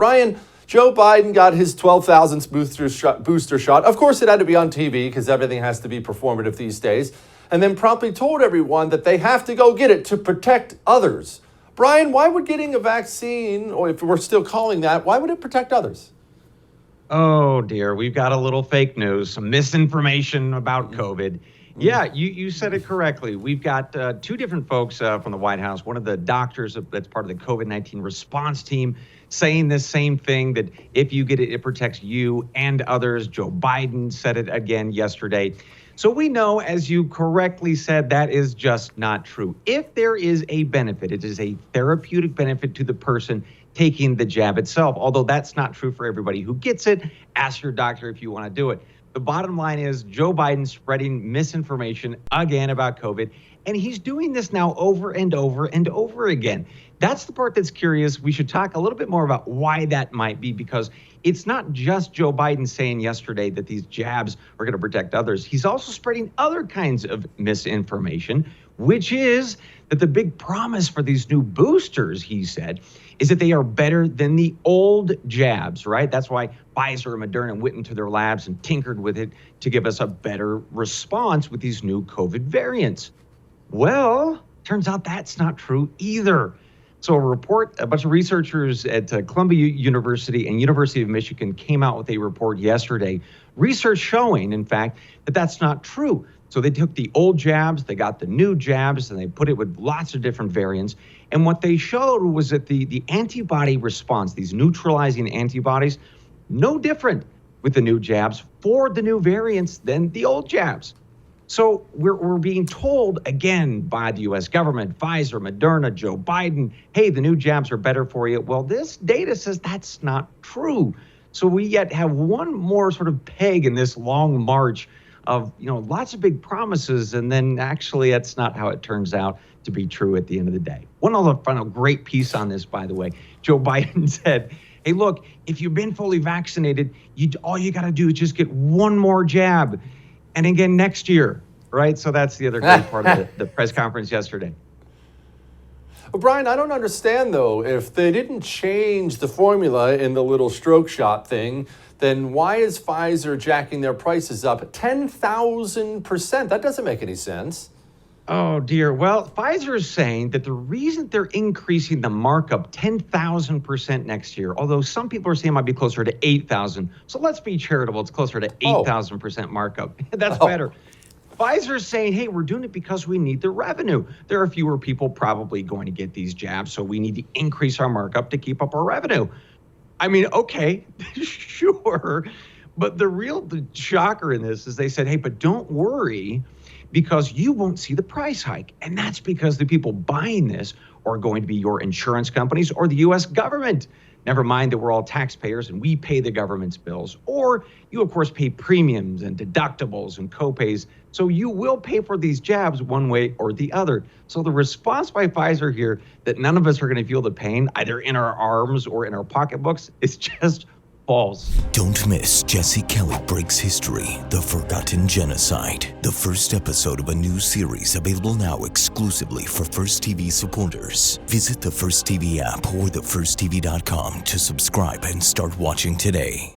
Bryan, Joe Biden got his 12,000th booster shot. Of course, it had to be on TV because everything has to be performative these days. And then promptly told everyone that they have to go get it to protect others. Bryan, why would getting a vaccine, or if we're still calling that, why would it protect others? Oh, dear. We've got a little fake news, some misinformation about COVID. Yeah, you said it correctly. We've got two different folks from the White House. One of the doctors that's part of the COVID-19 response team saying this same thing, that if you get it, it protects you and others. Joe Biden said it again yesterday. So we know, as you correctly said, that is just not true. If there is a benefit, it is a therapeutic benefit to the person taking the jab itself, although that's not true for everybody who gets it. Ask your doctor if you want to do it. The bottom line is Joe Biden spreading misinformation again about COVID, and he's doing this now over and over and over again. That's the part that's curious. We should talk a little bit more about why that might be, because it's not just Joe Biden saying yesterday that these jabs are going to protect others. He's also spreading other kinds of misinformation, which is that the big promise for these new boosters, he said, is that they are better than the old jabs, right? That's why Pfizer and Moderna went into their labs and tinkered with it to give us a better response with these new COVID variants. Well, turns out that's not true either. So a bunch of researchers at Columbia University and University of Michigan came out with a report yesterday, research showing, in fact, that that's not true. So they took the old jabs, they got the new jabs, and they put it with lots of different variants. And what they showed was that the antibody response, these neutralizing antibodies, no different with the new jabs for the new variants than the old jabs. So we're being told again by the U.S. government, Pfizer, Moderna, Joe Biden, hey, the new jabs are better for you. Well, this data says that's not true. So we yet have one more sort of peg in this long march of, lots of big promises, and then actually that's not how it turns out to be true at the end of the day. One other final great piece on this, by the way, Joe Biden said, hey, look, if you've been fully vaccinated, all you got to do is just get one more jab, and again next year, right? So that's the other great part of the press conference yesterday. Well, Bryan, I don't understand, though. If they didn't change the formula in the little stroke shot thing, then why is Pfizer jacking their prices up 10,000%? That doesn't make any sense. Oh, dear. Well, Pfizer is saying that the reason they're increasing the markup 10,000% next year, although some people are saying it might be closer to 8,000. So let's be charitable. It's closer to 8,000% markup. That's better. Pfizer is saying, hey, we're doing it because we need the revenue. There are fewer people probably going to get these jabs, so we need to increase our markup to keep up our revenue. I mean, okay, sure. But the shocker in this is they said, hey, but don't worry, because you won't see the price hike. And that's because the people buying this are going to be your insurance companies or the U.S. government. Never mind that we're all taxpayers and we pay the government's bills. Or you, of course, pay premiums and deductibles and copays. So you will pay for these jabs one way or the other. So the response by Pfizer here that none of us are going to feel the pain, either in our arms or in our pocketbooks, is just false. Don't miss Jesse Kelly Breaks History, The Forgotten Genocide. The first episode of a new series available now exclusively for First TV supporters. Visit the First TV app or thefirsttv.com to subscribe and start watching today.